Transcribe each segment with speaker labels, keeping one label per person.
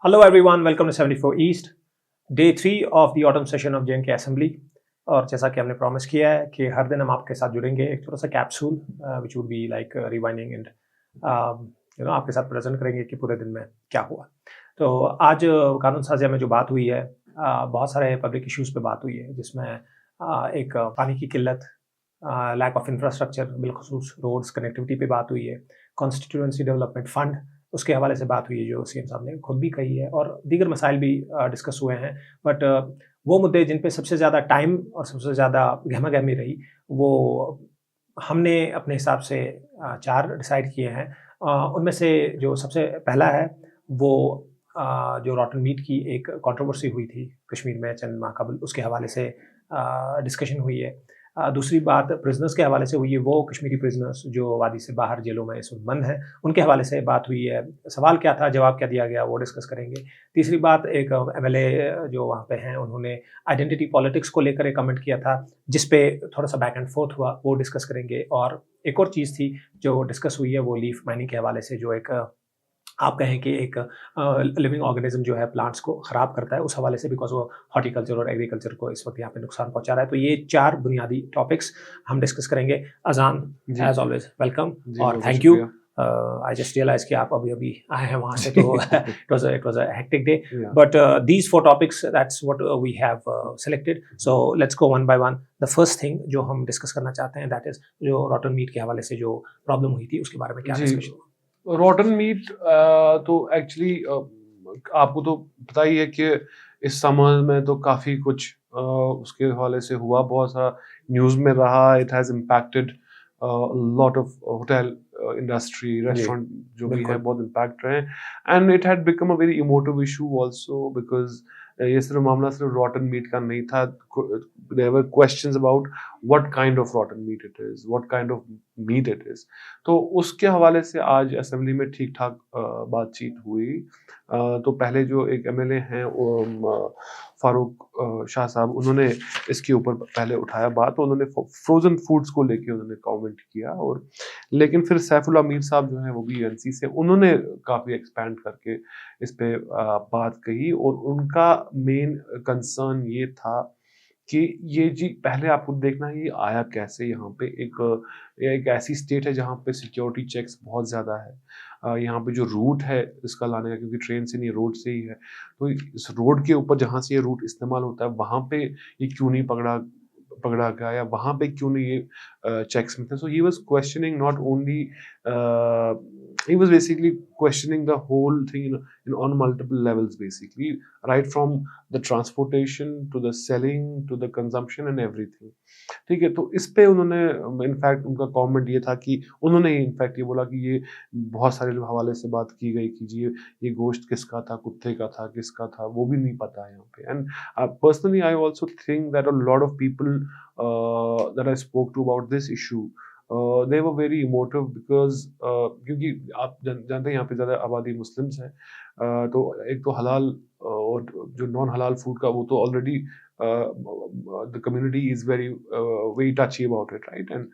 Speaker 1: Hello everyone, welcome to 74 East, Day 3 of the autumn session of JNK Assembly। और जैसा कि हमने promise किया है कि हर दिन हम आपके साथ जुड़ेंगे एक छोटा सा capsule which would be like rewinding and आपके साथ प्रेजेंट करेंगे कि पूरे दिन में क्या हुआ। तो आज कानून साजिया में जो बात हुई है, बहुत सारे पब्लिक इश्यूज़ पे बात हुई है, जिसमें एक पानी की किल्लत, लैक ऑफ इंफ्रास्ट्रक्चर, बिलखुसूस रोड्स कनेक्टिविटी पे बात हुई है, कॉन्स्टिट्यूएंसी डेवलपमेंट फंड उसके हवाले से बात हुई है जो सीएम साहब ने खुद भी कही है, और दीगर मसाइल भी डिस्कस हुए हैं। बट वो मुद्दे जिन पे सबसे ज़्यादा टाइम और सबसे ज़्यादा गहमा-गहमी रही, वो हमने अपने हिसाब से 4 डिसाइड किए हैं। उनमें से जो सबसे पहला है वो जो रॉटन मीट की एक कंट्रोवर्सी हुई थी कश्मीर में चंद माह कबल, उसके हवाले से डिस्कशन हुई है। दूसरी बात प्रिजनर्स के हवाले से हुई है, वो कश्मीरी प्रिजनर्स जो वादी से बाहर जेलों में इस वक्त बंद हैं, उनके हवाले से बात हुई है। सवाल क्या था, जवाब क्या दिया गया, वो डिस्कस करेंगे। तीसरी बात, एक एमएलए जो वहाँ पे हैं, उन्होंने आइडेंटिटी पॉलिटिक्स को लेकर एक कमेंट किया था, जिस पे थोड़ा-सा बैक एंड फोर्थ हुआ, वो डिस्कस करेंगे। और एक और चीज़ थी जो डिस्कस हुई है, वो लीफ माइनिंग के हवाले से, जो एक आप कहें कि एक लिविंग ऑर्गेनिज्म जो है प्लांट्स को ख़राब करता है, उस हवाले से, बिकॉज़ वो हॉर्टिकल्चर और एग्रीकल्चर को इस वक्त यहाँ पे नुकसान पहुँचा रहा है। तो ये 4 बुनियादी टॉपिक्स हम डिस्कस करेंगे। अज़ान,
Speaker 2: जी।
Speaker 1: एज़ ऑलवेज़ वेलकम
Speaker 2: जी,
Speaker 1: और
Speaker 2: बहुत
Speaker 1: थैंक यू।
Speaker 2: शुक्रिया।
Speaker 1: आई जस्ट रियलाइज़ कि आप अभी-अभी आए हैं वहाँ से, तो it was a hectic day.
Speaker 2: Yeah.
Speaker 1: But these 4 topics, that's what we have selected. So let's go one by one. The first thing जो हम डिस्कस करना चाहते हैं, दैट इज़ जो रॉटन मीट के हवाले से जो प्रॉब्लम हुई थी, उसके बारे में क्या
Speaker 2: जी,
Speaker 1: डिस्कशन हुआ?
Speaker 2: रॉटन मीट तो एक्चुअली आपको तो पता ही है कि इस समर में तो काफ़ी कुछ उसके हवाले से हुआ, बहुत सारा न्यूज़ में रहा। It has impacted lot of hotel industry, restaurant जो भी है,
Speaker 1: बिल्कुल।
Speaker 2: बहुत इम्पैक्ट रहे हैं। And it had become a very emotive issue also because ये सिर्फ मामला सिर्फ रॉटन मीट का नहीं था। There were questions about what kind of rotten meat it is, what kind of meat it is. तो उसके हवाले से आज असेंबली में ठीक-ठाक बातचीत हुई। तो पहले जो एक एमएलए हैं फारूक शाह साहब, उन्होंने इसके ऊपर पहले उठाया बात। तो उन्होंने फ्रोज़न फूड्स को लेके उन्होंने कमेंट किया, और लेकिन फिर सैफुल्लाह मीर साहब जो हैं वो भी यूएनसी से, उन्होंने काफ़ी एक्सपैंड करके इस पे बात कही। और उनका मेन कंसर्न ये था कि ये जी पहले आपको देखना है ये आया कैसे यहाँ पे। एक ऐसी स्टेट है जहाँ पे सिक्योरिटी चेक्स बहुत ज़्यादा है। यहाँ पे जो रूट है इसका लाने का, क्योंकि ट्रेन से नहीं रोड से ही है, तो इस रोड के ऊपर जहाँ से ये रूट इस्तेमाल होता है वहाँ पे ये क्यों नहीं पकड़ा पकड़ा गया, या वहाँ पे क्यों नहीं ये चेक्स में थे। So he was questioning not only, he was basically questioning the whole thing on multiple levels, basically right from the transportation to the selling to the consumption and everything। ठीक है, तो इस पे उन्होंने इनफैक्ट उनका comment ये था कि उन्होंने इनफैक्ट ये बोला कि ये बहुत सारे हवाले से बात की गई कि जी ये गोश्त किसका था, कुत्ते का था, किसका था, वो भी नहीं पता है यहाँ पे। And personally I also think that a lot of people that I spoke to about this issue, they were very emotive because क्योंकि आप जानते हैं यहाँ पे ज़्यादा आबादी मुस्लिम्स हैं। तो एक तो हलाल और जो नॉन हलाल फूड का वो तो already the community is very टची about it, right. And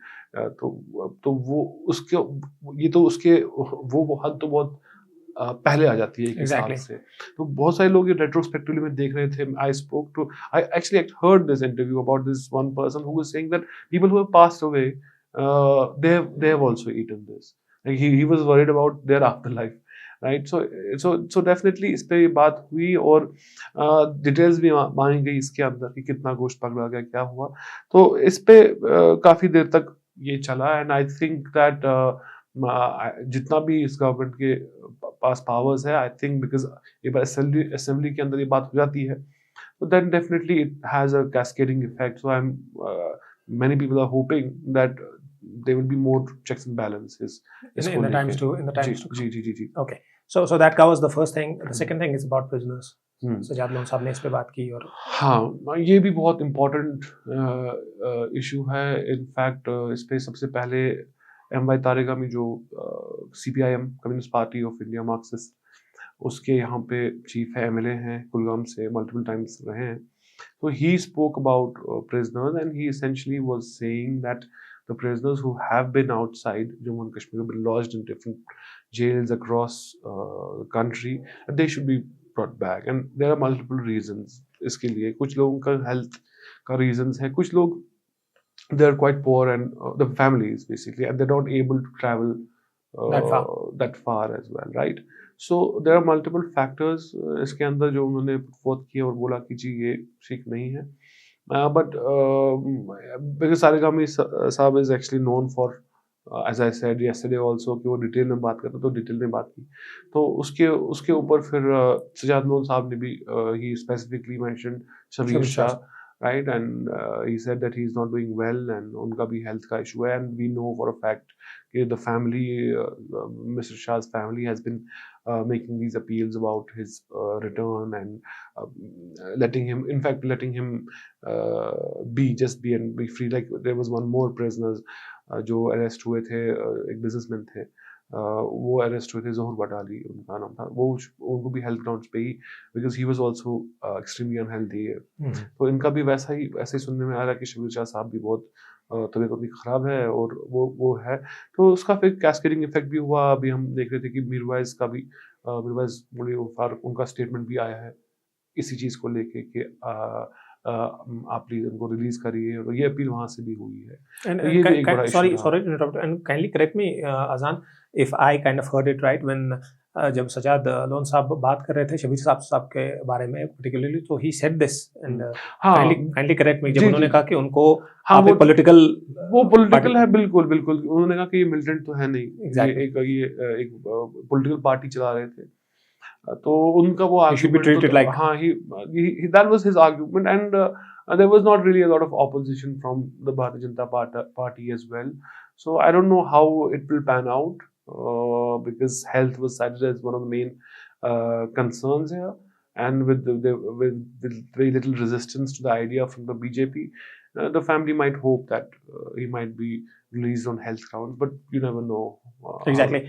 Speaker 2: तो वो उसके ये तो उसके वो हद तो बहुत पहले आ जाती है एक हिसाब
Speaker 1: एग्ज़ैक्टली।
Speaker 2: से। तो बहुत सारे लोग ये रेट्रोस्पेक्टिवली में देख रहे थे। I actually heard this interview about this one person who was saying that people who have passed away they have also eaten this, like he was worried about their afterlife, right। So definitely इस पे ये बात हुई, और details भी मांगी गई इसके अंदर कि कितना गोश्त पकड़ा गया, क्या हुआ। तो इस पे काफी देर तक ये चला। एंड आई थिंक दैट जितना भी इस गवर्नमेंट के पास पावर्स है, आई थिंक बिकॉज एक बार असेंबली के अंदर ये बात हो जाती है, so then definitely it has a cascading effect। So many people are hoping that there will be more checks and balances
Speaker 1: In the times to
Speaker 2: जी
Speaker 1: come.
Speaker 2: जी जी जी जी।
Speaker 1: Okay. So that covers the first thing. The second thing is about prisoners.
Speaker 2: Hmm.
Speaker 1: Sajad Lone sahab ने इस पे बात की, और
Speaker 2: हाँ, ये भी बहुत इम्पोर्टेंट इशू है। इनफैक्ट इस पे सबसे पहले एम वाई तारिक अमी जो CPIM communist party of India Marxist, उसके यहाँ पे चीफ है, एमएलए हैं, कुलगाम से मल्टीपल टाइम्स रहे हैं। So he spoke about prisoners, and he essentially was saying that the prisoners who have been outside Jammu and Kashmir, have been lodged in different jails across the country, they should be brought back, and there are multiple reasons इसके लिए. कुछ लोगों का health का reasons है, कुछ लोग they are quite poor and the families basically, and they're not able to travel that far as well, right? So there are multiple factors इसके अंदर जो उन्होंने put forth किए और बोला कि जी ये ठीक नहीं है. But because सारेगामी साहब is actually known for as I said yesterday also कि वो डिटेल में बात करते तो डिटेल में बात की. तो उसके ऊपर फिर सजाद लोन साहब ने भी he specifically mentioned Shabir Shah, right? And he said that he is not doing well and उनका भी health का issue है, and we know for a fact कि the family, Mr. Shah's family has been making these appeals about his return and letting him be and be free. Like there was one more prisoners जो arrest हुए थे, एक businessman थे, वो arrest हुए थे, ज़ोहर बटाली उनका नाम था. वो उनको भी हेल्थ ग्राउंड्स पे ही, because he was also extremely unhealthy. तो इनका भी ऐसे ही सुनने में आ रहा है कि शबीर शाह साहब भी बहुत तबीयत उनकी ख़राब है और वो है. तो उसका फिर कैस्केडिंग इफेक्ट भी हुआ. अभी हम देख रहे थे कि मीरवाइज फारूक उनका स्टेटमेंट भी आया है इसी चीज़ को लेके कि आप प्लीज उनको रिलीज करिए, और ये अपील वहां से भी हुई है.
Speaker 1: And
Speaker 2: ये भी एक बड़ा
Speaker 1: sorry
Speaker 2: issue
Speaker 1: to interrupt, and kindly correct me, Azan, if I kind of heard it right when जब सजाद लोन साहब बात कर रहे थे शबीर साहब के बारे में particularly, तो he said this and kindly correct me, जब उन्होंने कहा कि उनको आप एक पॉलिटिकल
Speaker 2: है. बिल्कुल उन्होंने कहा कि ये मिलिटेंट तो है नहीं.
Speaker 1: Exactly.
Speaker 2: ये एक पॉलिटिकल पार्टी चला रहे थे. तो उनका वो
Speaker 1: he should be treated like,
Speaker 2: हाँ, he that was his argument, and there was not really a lot of opposition from the Bharatiya Janata Party as well. So I don't know how it will pan out because health was cited as one of the main concerns here, and with very little resistance to the idea from the BJP, the family might hope that he might be released on health grounds, but you never know.
Speaker 1: Exactly.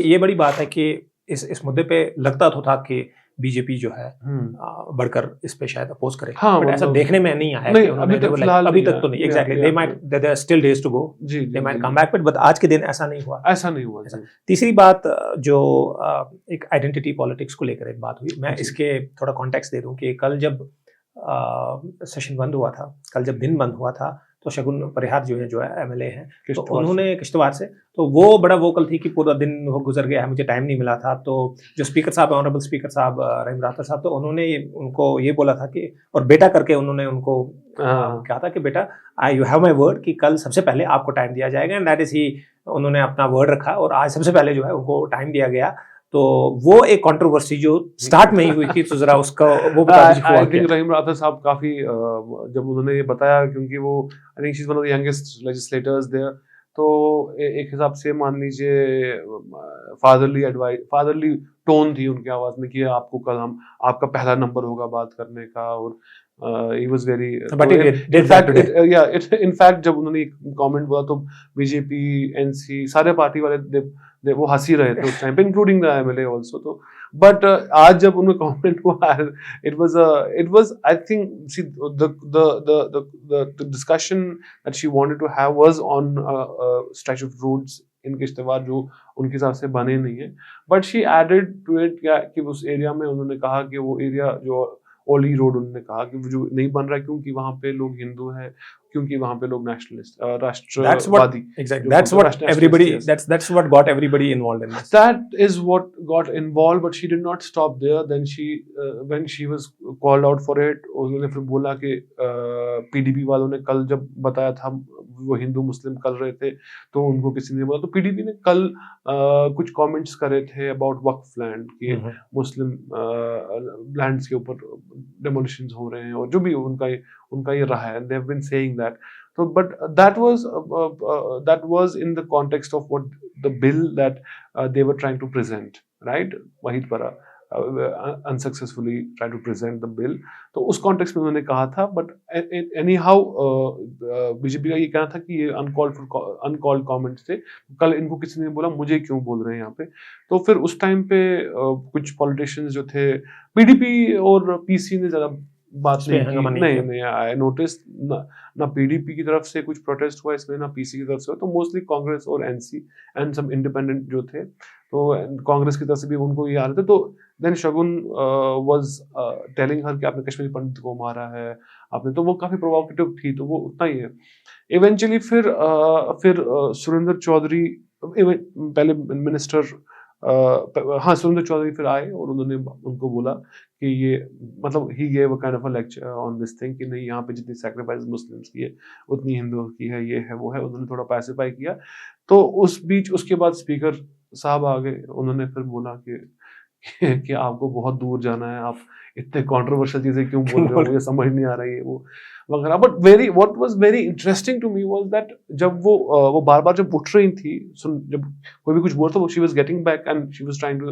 Speaker 1: ये बड़ी बात है कि इस मुद्दे पे लगता तो था कि बीजेपी जो है बढ़कर इस पे शायद अपोज करे, बट ऐसा देखने में नहीं आया कि उन्होंने अभी तक तो नहीं. Exactly, there are still days to go, they might come back, but आज के दिन ऐसा नहीं हुआ. तीसरी बात जो एक आइडेंटिटी पॉलिटिक्स को लेकर एक बात हुई, मैं इसके थोड़ा कॉन्टेक्स्ट दे दूं कि कल जब सेशन बंद हुआ था, कल जब दिन बंद हुआ था, तो शगुन परिहार जो है एमएलए हैं, तो उन्होंने किश्तवाड़ से, तो वो बड़ा वोकल थी कि पूरा दिन वो गुजर गया है, मुझे टाइम नहीं मिला था. तो जो स्पीकर साहब, ऑनरेबल स्पीकर साहब रहीम राठौर साहब, तो उन्होंने उनको ये बोला था कि, और बेटा करके उन्होंने उनको कहा था कि बेटा यू हैव माय वर्ड कि कल सबसे पहले आपको टाइम दिया जाएगा, एंड दैट इज ही, उन्होंने अपना वर्ड रखा और आज सबसे पहले जो है उनको टाइम दिया गया. तो वो एक कंट्रोवर्सी जो स्टार्ट में ही हुई थी, तो जरा उसका वो बता दीजिए.
Speaker 2: आई थिंक रहीम राठौर साहब काफी जब उन्होंने ये बताया, क्योंकि वो I think she is one of the youngest legislators there, तो एक हिसाब से मान लीजिए फादरली टोन थी उनकी आवाज में कि आपको कल आपका पहला नंबर होगा बात करने का. और he was very,
Speaker 1: but
Speaker 2: in fact जब उन्होंने कमेंट बोला तो बीजेपी, एनसी, सारे पार्टी वाले वो हंसी रहे थे उस टाइम पे, इंक्लूडिंग द एमएलए आल्सो. तो बट आज जब उन्हें कमेंट हुआ, it was I think, see, the discussion that she wanted to have was on stretch of roads in Kishtwar जो उनके हिसाब से बने नहीं है, but she added to it कि उस एरिया में उन्होंने कहा कि वो एरिया जो ओली रोड, उन्होंने कहा कि वो जो नहीं बन रहा है क्योंकि वहाँ पे लोग हिंदू हैं, क्योंकि वहाँ पे लोग नेशनलिस्ट, राष्ट्रवादी.
Speaker 1: Exactly. That's what got everybody involved in this.
Speaker 2: That is what got involved, but she did not stop there. Then when she was called out for it, उन्होंने फिर बोला कि पीडीपी वालों ने कल जब बताया था वो हिंदू मुस्लिम कर रहे थे, तो उनको किसी ने बोला, तो पीडीपी ने कल कुछ कमेंट्स करे थे अबाउट वक्फ लैंड कि मुस्लिम लैंड्स के ऊपर डेमोलिशंस हो रहे हैं, और जो भी उनका ये रहा है, they have been saying that. So, but that was in the context of what the bill that they were trying to present, right? Wahid Para unsuccessfully tried to present the bill. तो उस context में उन्होंने कहा था, but any how BJP का ये कहना था कि ये अनकॉल्ड कमेंट्स थे. कल इनको किसी ने बोला मुझे क्यों बोल रहे हैं यहाँ पे, तो फिर उस टाइम पे कुछ पॉलिटिशियंस जो थे, पीडीपी और पीसी ने ज्यादा बात नहीं. आई नोटिस ना पीडीपी की तरफ से कुछ प्रोटेस्ट हुआ इसमें, ना पीसी की तरफ से, तो मोस्टली कांग्रेस और एनसी एंड सम इंडिपेंडेंट जो थे, तो कांग्रेस की तरफ से भी उनको ये आ रहे थे। तो then Shagun was telling her कि आपने कश्मीरी पंडित को मारा है आपने, तो वो काफी प्रोवोकेटिव थी, तो वो उतना ही है। इवेंचुअली फिर सुरेंद्र चौधरी पहले मिनिस्टर, हाँ सुरेंद्र चौधरी फिर आए और उन्होंने उनको बोला कि ये मतलब he gave a kind of a lecture on this thing कि नहीं यहाँ पे जितनी सैक्रिफाइस मुस्लिम्स की है उतनी हिंदुओं की है, ये है वो है। उन्होंने थोड़ा पैसिफाई किया। तो उस बीच उसके बाद स्पीकर साहब आ गए, उन्होंने फिर बोला कि आपको बहुत दूर जाना है, आप इतने कंट्रोवर्शियल चीजें क्यों बोल रहे हो, मुझे समझ नहीं आ रही है वो वगैरह। But what was very interesting to me was that जब वो बार बार जब उठ रही थी, जब कोई भी कुछ बोलता वो she was getting back and she was trying to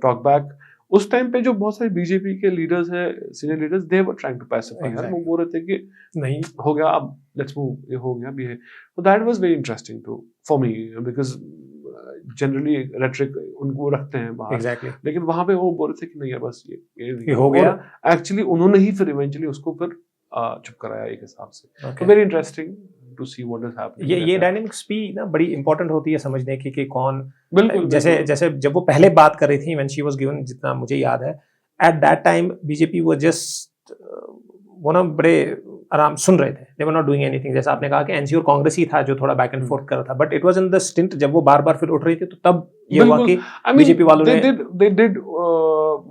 Speaker 2: talk back. उस टाइम पे जो बहुत सारे बीजेपी के लीडर्स हैं, senior leaders, they were trying to pacify her. वो बोल रहे थे कि
Speaker 1: नहीं
Speaker 2: हो गया, अब लेट्स मूव, ये हो गया भी है। तो that was very interesting to for me because generally rhetoric उनको रखते हैं बाहर,
Speaker 1: एग्जैक्टली
Speaker 2: लेकिन वहां पे वो बोल रहे थे कि नहीं यार बस ये
Speaker 1: हो गया।
Speaker 2: एक्चुअली उन्होंने ही फिर इवेंचुअली उसको फिर चुप कराया एक हिसाब से।
Speaker 1: Okay.
Speaker 2: तो very interesting to see what is happening.
Speaker 1: ये डायनेमिक्स भी ना बड़ी इंपॉर्टेंट होती है समझने की कि कौन
Speaker 2: बिल्कुल
Speaker 1: जैसे जब वो पहले बात कर रही थी व्हेन शी वाज गिवन, जितना मुझे याद है एट दैट टाइम बीजेपी वो जस्ट वो ना बड़े आराम सुन रहे थे, दे वर नॉट डूइंग एनीथिंग। जैसा आपने कहा कि एनसी और कांग्रेस ही था जो थोड़ा बैक एंड फोर्थ कर रहा था, but it was in the stint जब वो बार बार फिर उठ रही थी, तो तब ये हुआ कि बीजेपी वालों ने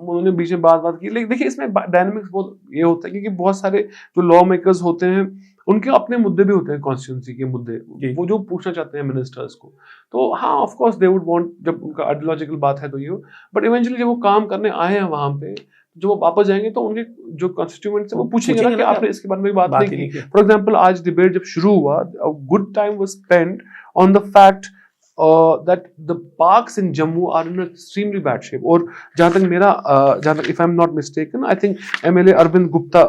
Speaker 2: उन्होंने बीच में बात की। लेकिन देखिए इसमें डायनामिक्स बहुत ये होता है क्योंकि बहुत सारे जो लॉ मेकर्स होते हैं उनके अपने मुद्दे भी होते हैं, कॉन्स्टिट्यूंसी के मुद्दे, वो जो पूछना चाहते हैं मिनिस्टर्स को। तो हाँ of course they would want, जब उनका आइडियोलॉजिकल बात है तो ये, बट इवेंचुअली जब वो काम करने आए हैं वहां पे, जब वो वापस जाएंगे तो उनके जो कॉन्स्टिट्यूएंट्स है वो पूछेंगे ना कि आपने इसके बारे में बात नहीं की। फॉर एग्जांपल आज डिबेट जब शुरू हुआ, a good time was spent on the fact that the parks in Jammu are in extremely bad shape. और जहाँ तक if I'm not mistaken, I think MLA Arvind Gupta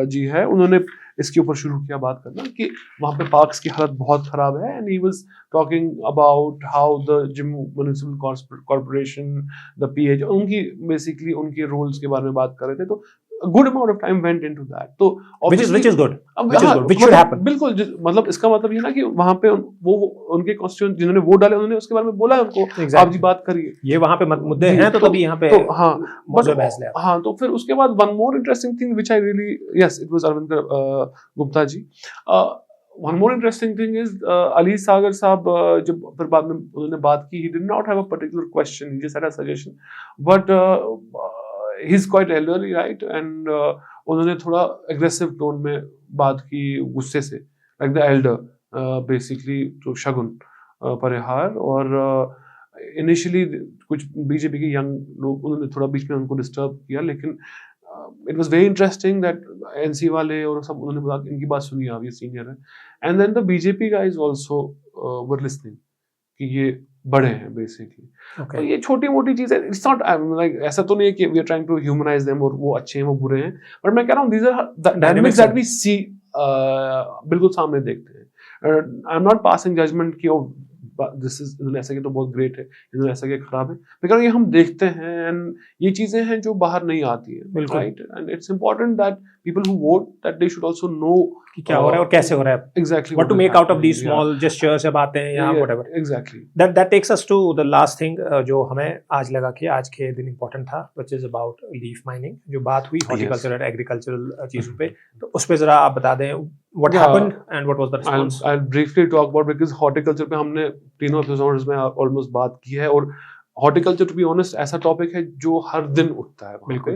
Speaker 2: जी है, उन्होंने इसके ऊपर शुरू किया बात करना कि वहाँ पे पार्क्स की हालत बहुत खराब है। And he was talking about how the Jammu municipal corporation, the pH, उनकी बेसिकली उनके रोल्स के बारे में बात कर रहे थे। तो good amount of time went into that. तो
Speaker 1: which is good which should happen।
Speaker 2: बिल्कुल, मतलब इसका मतलब ये ना कि वहां पे वो उनके कॉन्स्टिट्यूएंट जिन्होंने वोट डाले उन्होंने उसके बारे में बोला है उनको आप जी बात करिए,
Speaker 1: ये वहां पे मुद्दे हैं, तो तभी यहाँ पे
Speaker 2: हाँ
Speaker 1: मौजूद बहस ले।
Speaker 2: हाँ तो फिर उसके बाद one more interesting thing which I really, yes it was Arvind Gupta ji. One more interesting thing is Ali Sagar साहब जब फिर बाद में उन्होंने बात की, he did not have a particular question, he just had a suggestion, but he's quite elderly, right? And उन्होंने थोड़ा aggressive tone में बात की, गुस्से से, like the elder basically to शगुन परिहार। और initially कुछ बीजेपी के यंग लोग उन्होंने थोड़ा बीच में उनको डिस्टर्ब किया, लेकिन it was very interesting that NC वाले और सब उन्होंने बोला इनकी बात सुनिए, आप ये सीनियर है। And then the BJP guys also were listening कि ये बड़े हैं बेसिकली। तो ये छोटी मोटी चीज है, इट्स नॉट लाइक ऐसा तो नहीं है कि we are trying to humanise them और वो अच्छे हैं वो बुरे हैं, बट मैं कह रहा हूँ these are the dynamics that we see, बिल्कुल सामने देखते हैं। I am not passing judgement कि दिस इज इन्होंने ऐसा किया तो बहुत ग्रेट है, इन्होंने ऐसा किया खराब है, लेकिन ये हम देखते हैं एंड ये चीजें हैं जो बाहर नहीं आती है, right? And it's important that people who vote that they should also know
Speaker 1: कि क्या हो रहा है और कैसे हो रहा है,
Speaker 2: exactly
Speaker 1: what to make out of these small gestures या बातें या whatever.
Speaker 2: Exactly
Speaker 1: that takes us to the last thing जो हमें आज लगा कि आज के दिन इंपॉर्टेंट था, which is about leaf mining. जो बात हुई हॉर्टिकल्चर और एग्रीकल्चरल चीजों पे, तो उस पे जरा आप बता दें what happened and what was the response?
Speaker 2: I'll briefly talk about, because horticulture पे हमने तीनों एपिसोड्स में ऑलमोस्ट बात की है, और हॉर्टिकल्चर टू बी ऑनेस्ट ऐसा टॉपिक है जो हर दिन उठता है वहाँ पे।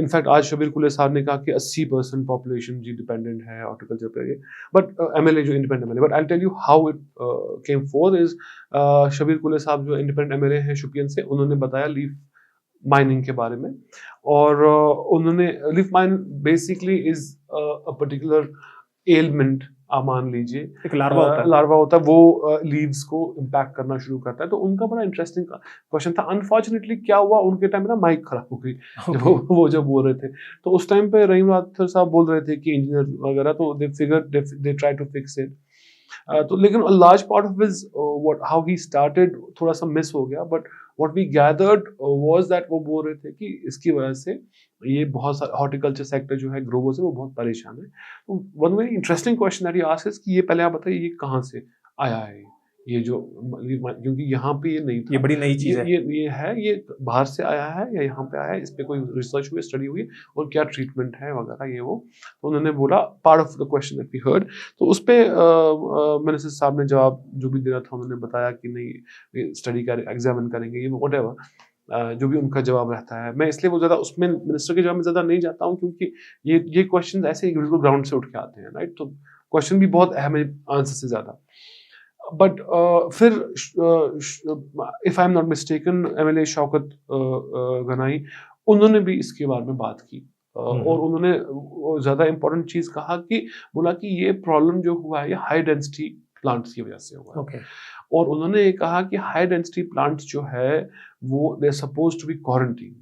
Speaker 2: इनफैक्ट आज शबीर कुले साहब ने कहा कि 80% पॉपुलेशन जी डिपेंडेंट है हॉर्टिकल्चर पे, बट एमएलए जो independent MLA, but I tell you how it came for is, Shabir Kulle sahab जो इंडिपेंडेंट एमएलए हैं शुपियन से, उन्होंने बताया लीफ माइनिंग के बारे में। और उन्होंने leaf mine basically is a particular element, आप मान लीजिए
Speaker 1: एक लार्वा
Speaker 2: होता है, वो लीव्स को इम्पैक्ट करना शुरू करता है। तो उनका बड़ा इंटरेस्टिंग क्वेश्चन था। अनफॉर्चुनेटली क्या हुआ, उनके टाइम में ना माइक खराब हो गई वो जब बोल रहे थे, तो उस टाइम पे रहीम राठौर साहब बोल रहे थे कि इंजीनियर वगैरह, तो they try to fix it. तो लेकिन large part of his what how he started थोड़ा सा मिस हो गया, but what we gathered was that वो बोल रहे थे कि इसकी वजह से ये बहुत सारे हॉर्टिकल्चर सेक्टर जो है ग्रोवर्स है वो बहुत परेशान है। तो one very interesting question that he asked is कि ये पहले आप बताइए ये कहाँ से आया है, ये जो क्योंकि यहाँ पे ये नहीं था,
Speaker 1: ये बड़ी नई चीज़ है।
Speaker 2: ये बाहर से आया है या यहाँ पे आया है, इस पे कोई रिसर्च हुई, स्टडी हुई और क्या ट्रीटमेंट है वगैरह ये वो। तो उन्होंने बोला part of the question that we heard. तो उस पे मिनिस्टर साहब ने जवाब जो भी देना था उन्होंने बताया कि नहीं स्टडी कर एग्जामिन करेंगे ये व्हाटएवर जो भी उनका जवाब रहता है। मैं इसलिए वो ज़्यादा उसमें मिनिस्टर के जवाब में ज़्यादा नहीं जाता हूँ क्योंकि ये क्वेश्चन ऐसे ही बिल्कुल ग्राउंड से उठ के आते हैं, राइट। तो क्वेश्चन भी बहुत अहम है आंसर से ज़्यादा। बट फिर if I am not mistaken MLA Shaukat Ganai उन्होंने भी इसके बारे में बात की और उन्होंने ज़्यादा इम्पोर्टेंट चीज़ कहा कि बोला कि ये प्रॉब्लम जो हुआ है ये हाई डेंसिटी प्लांट्स की वजह से हुआ है।
Speaker 1: Okay.
Speaker 2: और उन्होंने ये कहा कि हाई डेंसिटी प्लांट्स जो है वो they are supposed to be quarantine,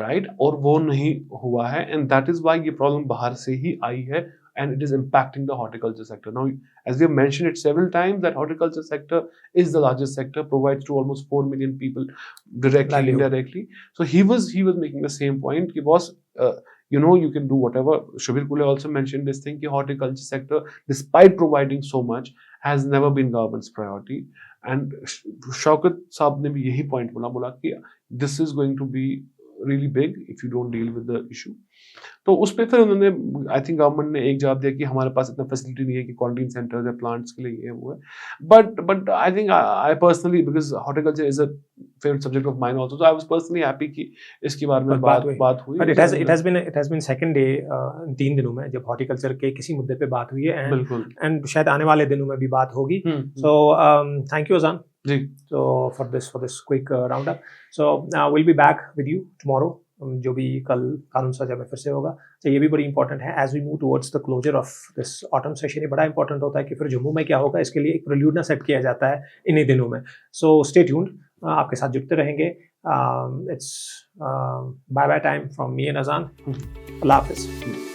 Speaker 2: right, और वो नहीं हुआ है एंड दैट इज व्हाई ये प्रॉब्लम बाहर से ही आई है and it is impacting the horticulture sector. Now, as we have mentioned it several times, that horticulture sector is the largest sector, provides to almost 4 million people directly, indirectly. So he was making the same point. He was, you can do whatever. Shubir Kule also mentioned this thing. The horticulture sector, despite providing so much, has never been government's priority. And Shaukat Saab ne bhi yahi point bola कि this is going to be really big if you don't deal with the issue. तो उस पर फिर उन्होंने I think government ने एक जवाब दिया कि हमारे पास इतना फैसिलिटी नहीं है कि क्वारंटीन सेंटर्स या प्लांट्स के लिए ये वो है। But I think I personally because horticulture is a favourite subject of mine also, so I was personally happy कि इसके बारे में बात हुई।
Speaker 1: But it has been second day 3 दिनों में जब हॉर्टिकल्चर के किसी मुद्दे पे बात हुई है एंड शायद आने वाले दिनों में भी बात होगी। सो thank you Azaan
Speaker 2: ji
Speaker 1: for this quick round up. So will be back with you tomorrow, जो भी कल कानून साझा में फिर से होगा। तो ये भी बड़ी इंपॉर्टेंट है as we move towards the closure of this autumn session. ये बड़ा इंपॉर्टेंट होता है कि फिर जम्मू में क्या होगा, इसके लिए एक प्रील्यूड ना सेट किया जाता है इन्हीं दिनों में। सो स्टे ट्यून्ड, आपके साथ जुड़ते रहेंगे। It's bye bye time from me and Azaan. अल्लाह हाफिज़।